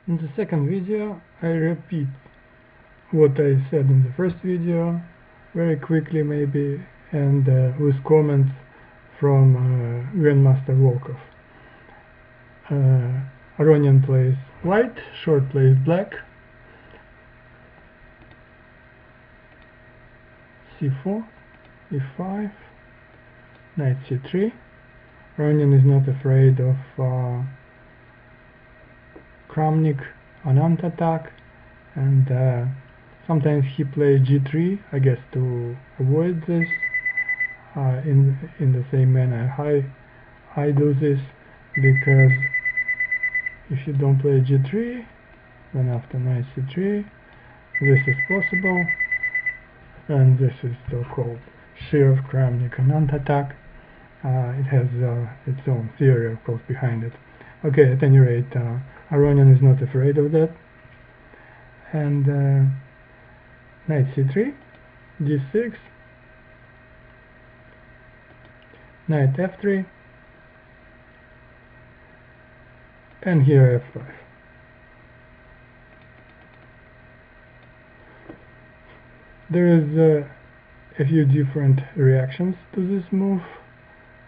In the second video, I repeat what I said in the first video, very quickly maybe, and with comments from Grandmaster Volkov. Aronian plays white, short plays black, c4, e5, knight c3. Aronian is not afraid of Kramnik Anant attack, and sometimes he plays g3, I guess, to avoid this. In the same manner I do this, because if you don't play g3, then after knight c3 this is possible, and this is so-called sheer Kramnik Anant attack. It has its own theory, of course, behind it. Okay, at any rate, Aronian is not afraid of that. And knight c3, d6, knight f3, and here f5. There is a few different reactions to this move.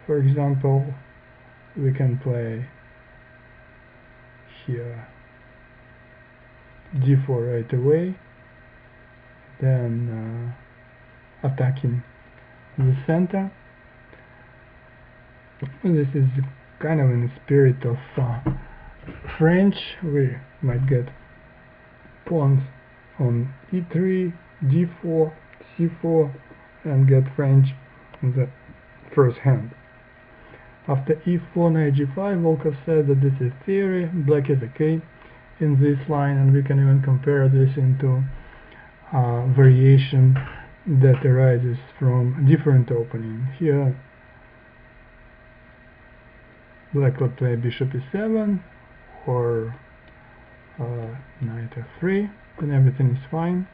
For example, we can play here d4 right away, then attacking the center. This is kind of in the spirit of French. We might get pawns on e3, d4, c4, and get French in the first hand. After e4, knight g5, Volkov said that this is theory, black is okay in this line, and we can even compare this into variation that arises from different opening. Here black will play bishop e7 or knight f3, and everything is fine.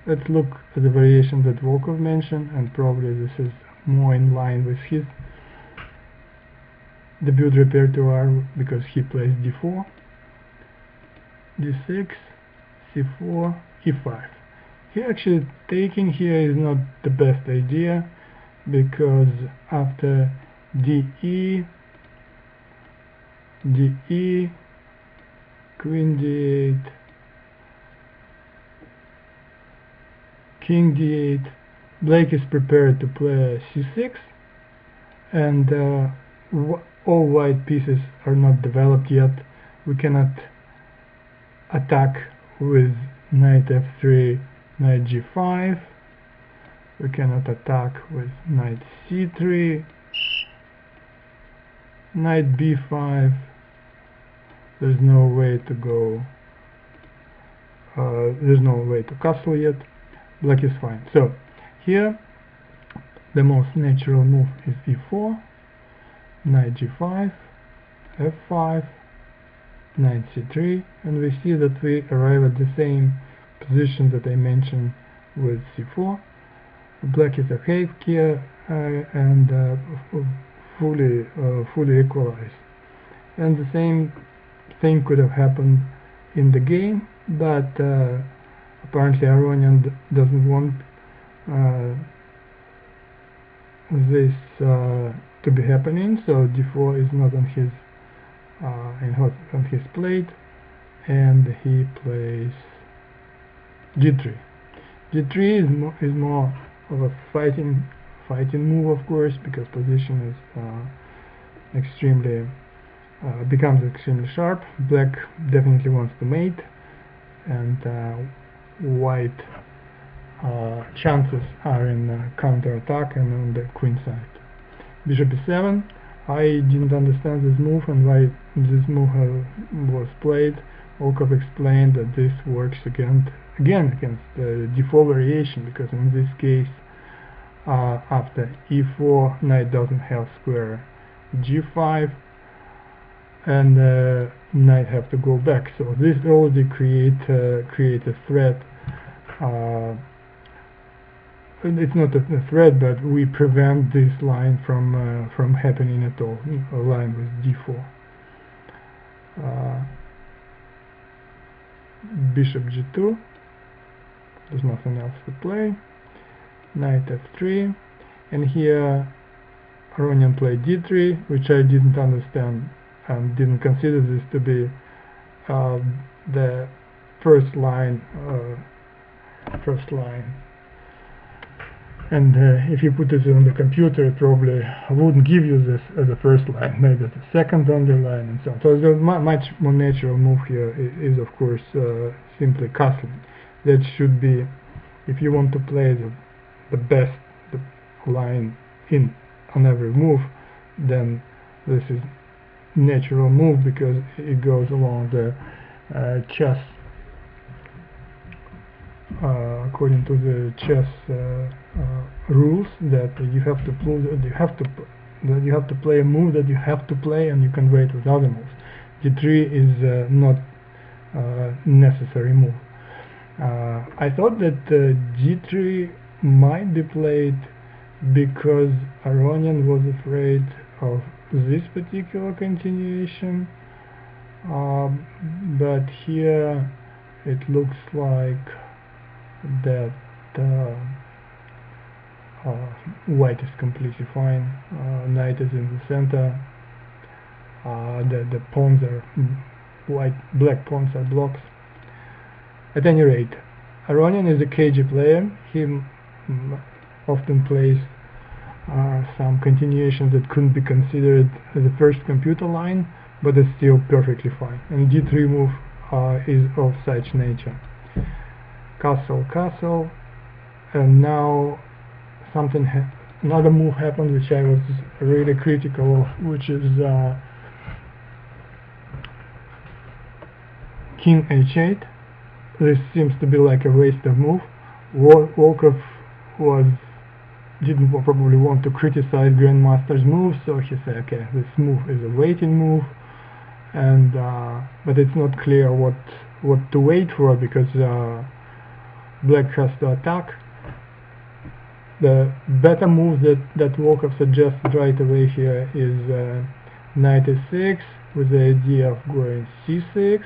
Let's look at the variation that Volkov mentioned, and probably this is more in line with his debut repertoire, because he plays d4, d6, c4, e5. Here actually taking here is not the best idea, because after de, queen d8, king d8, black is prepared to play c6, and all white pieces are not developed yet. We cannot attack with knight f3, knight g5. We cannot attack with knight c3, knight b5. There's no way to go. There's no way to castle yet. Black is fine. So here the most natural move is e4, knight g5, f5, knight c3, and we see that we arrive at the same position that I mentioned with c4. Black is okay here, and fully equalized. And the same thing could have happened in the game, but apparently Aronian doesn't want this to be happening, so d4 is not on his plate, and he plays g3. g3 is more of a fighting move, of course, because position is becomes extremely sharp. Black definitely wants to mate, and white chances are in counter-attack and on the queen side. Bishop e7. I didn't understand this move and why this move was played. Volkov explained that this works again against the d4 variation, because in this case after e4 knight doesn't have square g5, and knight have to go back, so this already create a threat. It's not a threat, but we prevent this line from happening at all, a line with d4. bishop g2, there's nothing else to play, knight f3, and here Aronian played d3, which I didn't understand and didn't consider this to be the first line. And if you put this on the computer, it probably wouldn't give you this as a first line, maybe the second underline and so on. So the much more natural move here is of course simply castling. That should be, if you want to play the best line in on every move, then this is natural move because it goes along the chess according to the chess rules, that you have to play a move that you have to play, and you can wait with other moves. d3 is not necessary move. I thought that g3 might be played because Aronian was afraid of this particular continuation, but here it looks like that white is completely fine. Knight is in the center. The pawns are black pawns are blocks. At any rate, Aronian is a cagey player. He often plays some continuations that couldn't be considered as the first computer line, but it's still perfectly fine. And d3 move is of such nature. Castle, castle, and now another move happened which I was really critical of, which is king h8. This seems to be like a wasted move. Volkov didn't probably want to criticize Grandmaster's moves, so he said, okay, this move is a waiting move, and but it's not clear what to wait for, because black has to attack. The better move that Volkov suggests right away here is knight e6, with the idea of going c6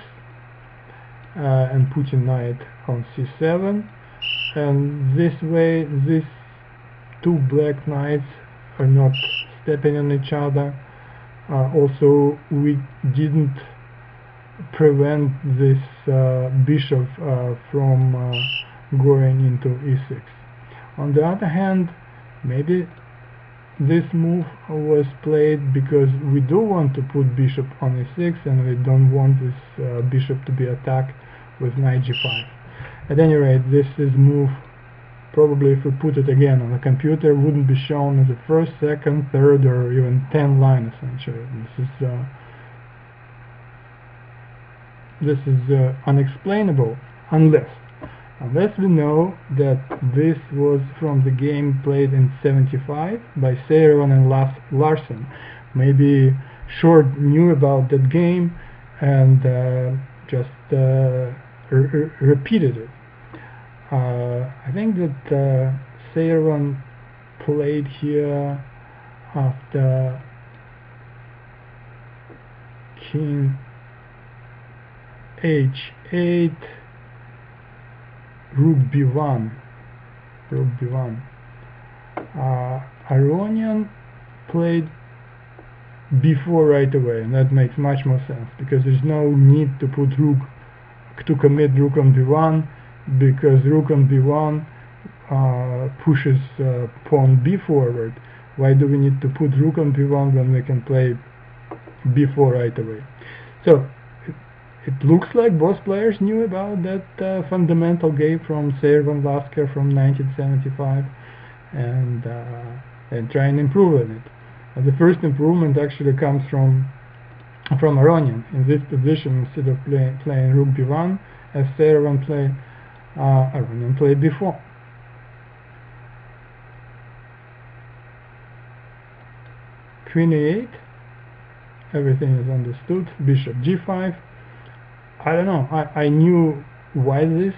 and putting knight on c7, and this way these two black knights are not stepping on each other. Also, we didn't prevent this bishop from going into e6. On the other hand, maybe this move was played because we do want to put bishop on e6, and we don't want this bishop to be attacked with knight g5. At any rate, this is move, probably if we put it again on the computer, wouldn't be shown as a first, second, third, or even 10 line essentially. This is unexplainable unless we know that this was from the game played in 75 by Seyron and Larsen. Maybe Short knew about that game and just repeated it. I think that Seyron played here after king h8, rook b1. Aronian played b4 right away, and that makes much more sense, because there's no need to commit rook on b1, because rook on b1 pushes pawn b forward. Why do we need to put rook on b1 when we can play b4 right away? So it looks like both players knew about that fundamental game from Seyron Lasker from 1975, and try and improve on it. The first improvement actually comes from Aronian. In this position, instead of playing rook b1 as Seyron played, Aronian played b4. Queen e8, everything is understood. Bishop g5. I don't know, I knew why this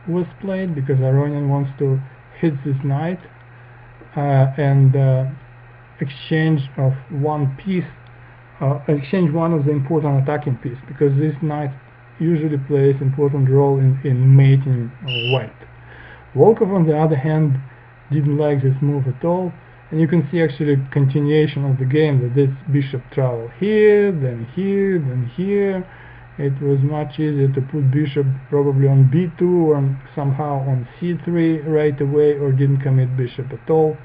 was played, because Aronian wants to hit this knight and exchange of one piece, exchange one of the important attacking piece, because this knight usually plays important role in mating white. Volkov, on the other hand, didn't like this move at all, and you can see actually continuation of the game, that this bishop travel here, then here, then here. It was much easier to put bishop probably on b2 or somehow on c3 right away, or didn't commit bishop at all.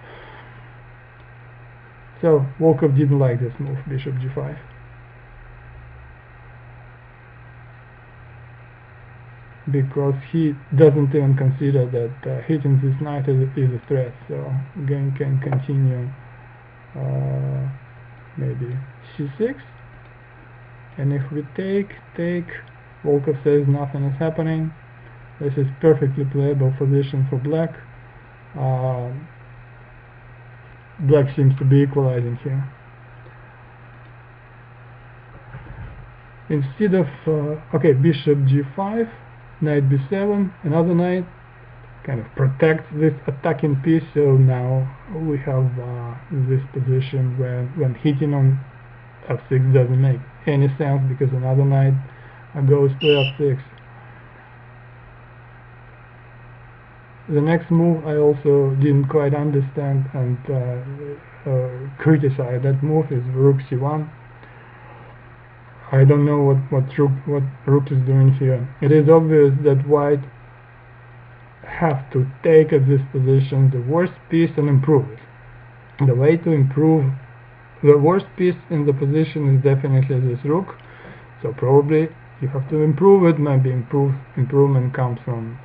So Volkov didn't like this move, bishop g5. Because he doesn't even consider that hitting this knight is a threat. So game can continue maybe c6. And if we take, Volkov says nothing is happening. This is perfectly playable position for black. Black seems to be equalizing here. Instead of, okay, bishop g5, knight b7, another knight, kind of protects this attacking piece. So now we have this position when hitting on f6 doesn't make any sense, because another knight goes to f6. The next move I also didn't quite understand and criticize. That move is rook c1. I don't know what rook is doing here. It is obvious that white have to take at this position the worst piece and improve it. The way to improve the worst piece in the position is definitely this rook. So probably you have to improve it. Maybe improvement comes from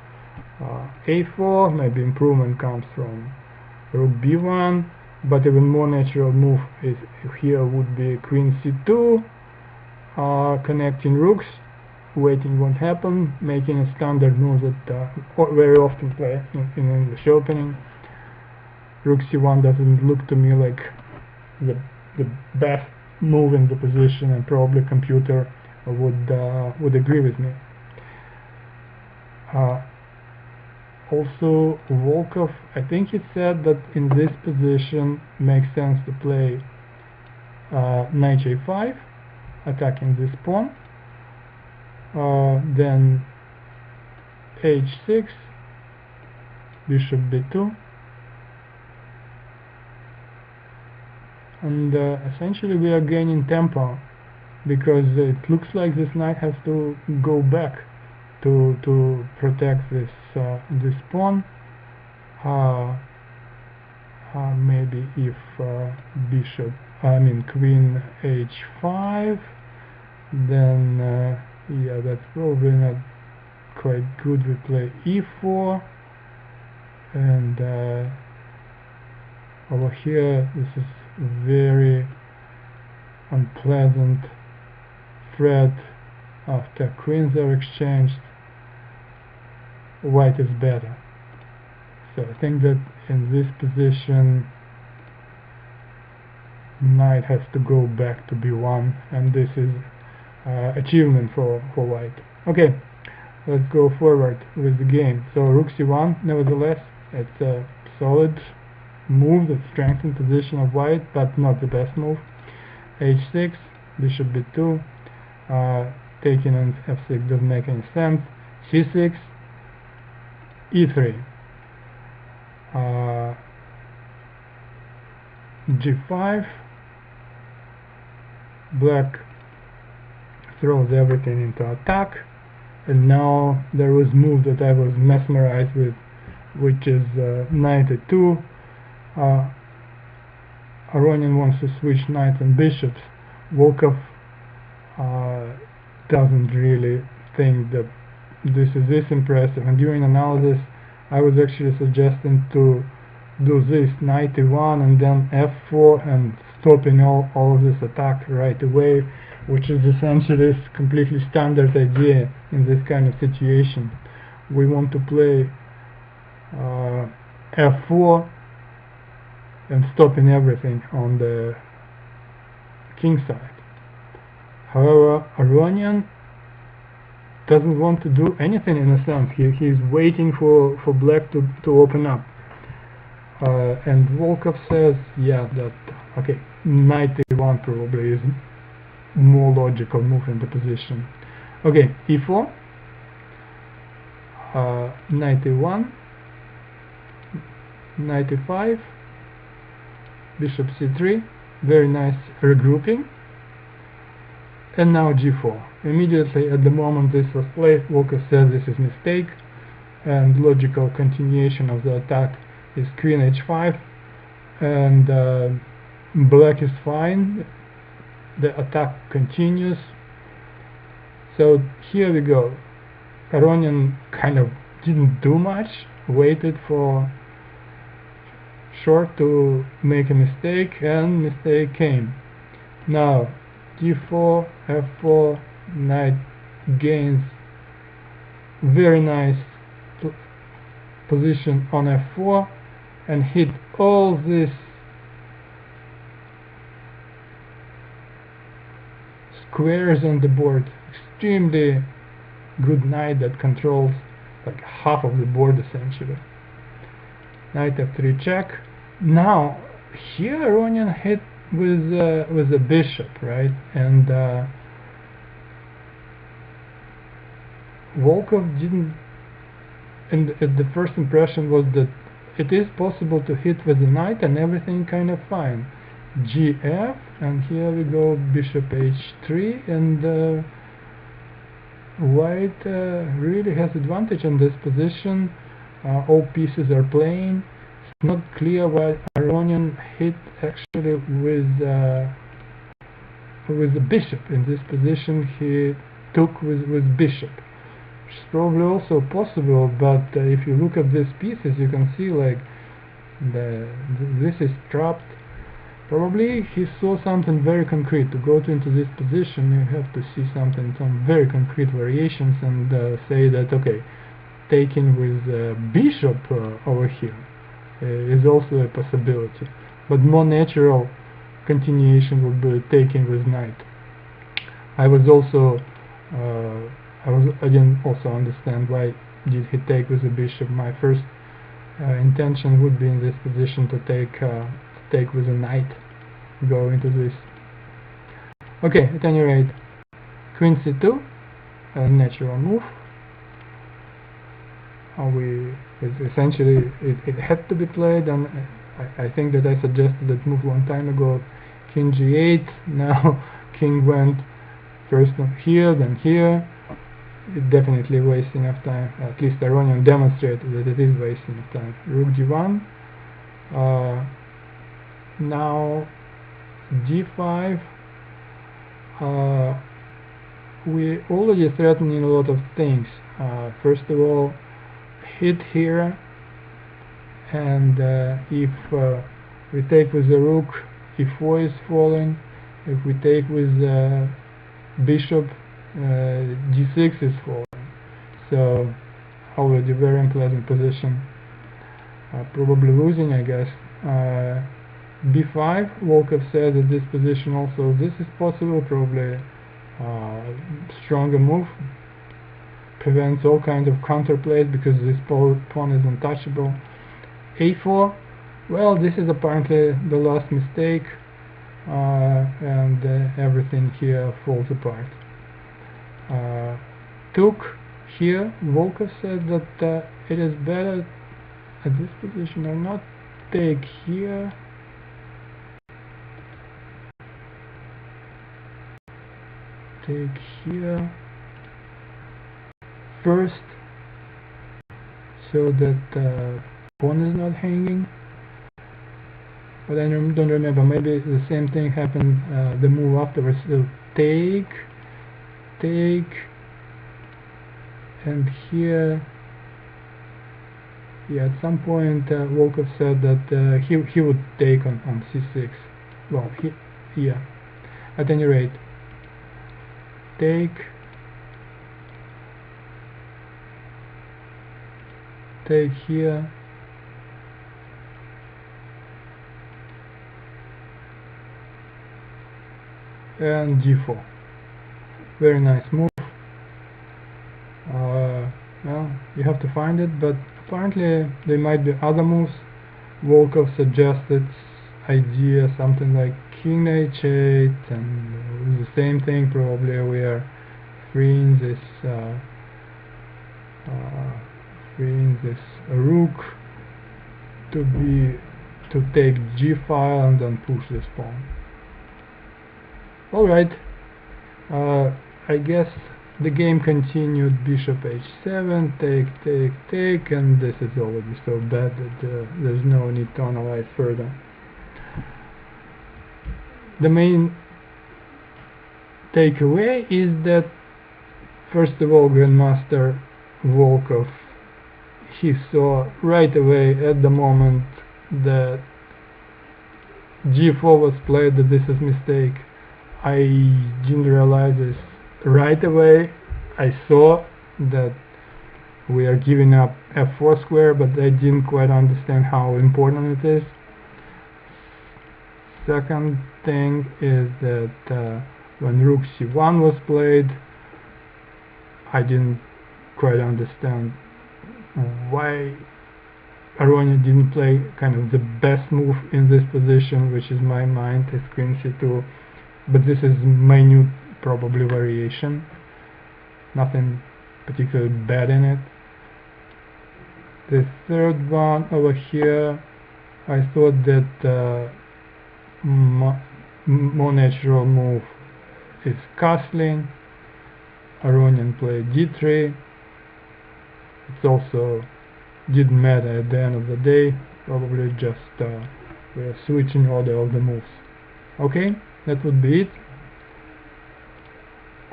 a4, maybe improvement comes from rook b1, but even more natural move is here would be queen c2, connecting rooks, waiting won't happen, making a standard move that very often play in English opening. Rook c1 doesn't look to me like the best move in the position, and probably computer would agree with me. Also, Volkov, I think he said that in this position makes sense to play knight a5, attacking this pawn, then h6, bishop b2, and essentially we are gaining tempo, because it looks like this knight has to go back to protect this this pawn. Maybe if queen h5, then yeah, that's probably not quite good. We play e4, and over here this is very unpleasant threat. After queens are exchanged, white is better. So I think that in this position knight has to go back to b1, and this is achievement for white. Okay, let's go forward with the game. So rook c1, nevertheless, it's a solid move that strengthens the position of white, but not the best move. h6, bishop b2, taking on f6 doesn't make any sense. c6, e3, g5, black throws everything into attack, and now there was move that I was mesmerized with, which is knight a2. Aronian wants to switch knights and bishops. Volkov doesn't really think that this is this impressive, and during analysis I was actually suggesting to do this knight e1 and then f4 and stopping all of this attack right away, which is essentially a completely standard idea in this kind of situation. We want to play f4 and stopping everything on the king side. However, Aronian doesn't want to do anything in a sense. He's waiting for black to open up. And Volkov says, yeah, that, okay, knight a1 probably is more logical move in the position. Okay, e4, knight e1, knight e5, bishop c3, very nice regrouping, and now g4. Immediately at the moment this was played, Volkov says this is mistake, and logical continuation of the attack is queen h5, and black is fine, the attack continues. So here we go. Aronian kind of didn't do much, waited for short to make a mistake, and mistake came. Now d4, f4, knight gains very nice position on f4 and hit all these squares on the board. Extremely good knight that controls like half of the board essentially. Knight f3 check. Now here Aronian hit with a bishop, right? And Volkov didn't. And the first impression was that it is possible to hit with the knight and everything kind of fine. Gf, and here we go bishop h3, and white really has advantage in this position. All pieces are playing. It's not clear why Aronian hit actually with the bishop. In this position he took with bishop. It's probably also possible, but if you look at these pieces you can see like this is trapped. Probably he saw something very concrete. To go into this position you have to see some very concrete variations, and say that okay, taking with bishop over here is also a possibility, but more natural continuation would be taking with knight. I didn't also understand why did he take with the bishop. My first intention would be in this position to take with a knight, go into this. Okay, at any rate, queen c2, a natural move. Essentially it had to be played, and I think that I suggested that move long time ago. King g8, now king went first here, then here. It's definitely wasting of time. At least Aronian demonstrated that it is wasting of time. Rook d1, now d5. We already threatening a lot of things. First of all, hit here, and if we take with the rook, e4 is falling. If we take with bishop, d6 is falling. So already very unpleasant position. Probably losing, I guess. b5, Volkov said that this position also, this is possible, probably stronger move. Prevents all kinds of counterplays because this pawn is untouchable. a4, well, this is apparently the last mistake, and everything here falls apart. Took here, Volkov said that it is better at this position or not take here. Take here first, so that pawn is not hanging. But I don't remember, maybe the same thing happened the move afterwards. So take, and here, yeah, at some point Volkov said that he would take on c6. Well, yeah, at any rate, take here, and g4. Very nice move. Well, you have to find it, but apparently there might be other moves. Volkov suggested idea something like king h8, and the same thing probably where freeing this rook to take g file and then push this pawn. Alright, I guess the game continued. Bishop h7, take, and this is already so bad that there's no need to analyze further. The main takeaway is that, first of all, Grandmaster Volkov, he saw right away at the moment that g4 was played that this is mistake. I didn't realize this right away. I saw that we are giving up f4 square, but I didn't quite understand how important it is. Second thing is that when rook c1 was played, I didn't quite understand why Aronian didn't play kind of the best move in this position, which is my mind, is queen c2, but this is minute, probably variation, nothing particularly bad in it. The third one over here, I thought that more natural move is castling. Aronian played d3. It also didn't matter at the end of the day, probably just we're switching order of the moves. Okay, that would be it.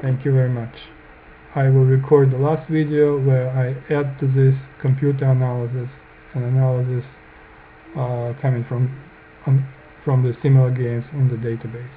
Thank you very much. I will record the last video where I add to this computer analysis, coming from the similar games in the database.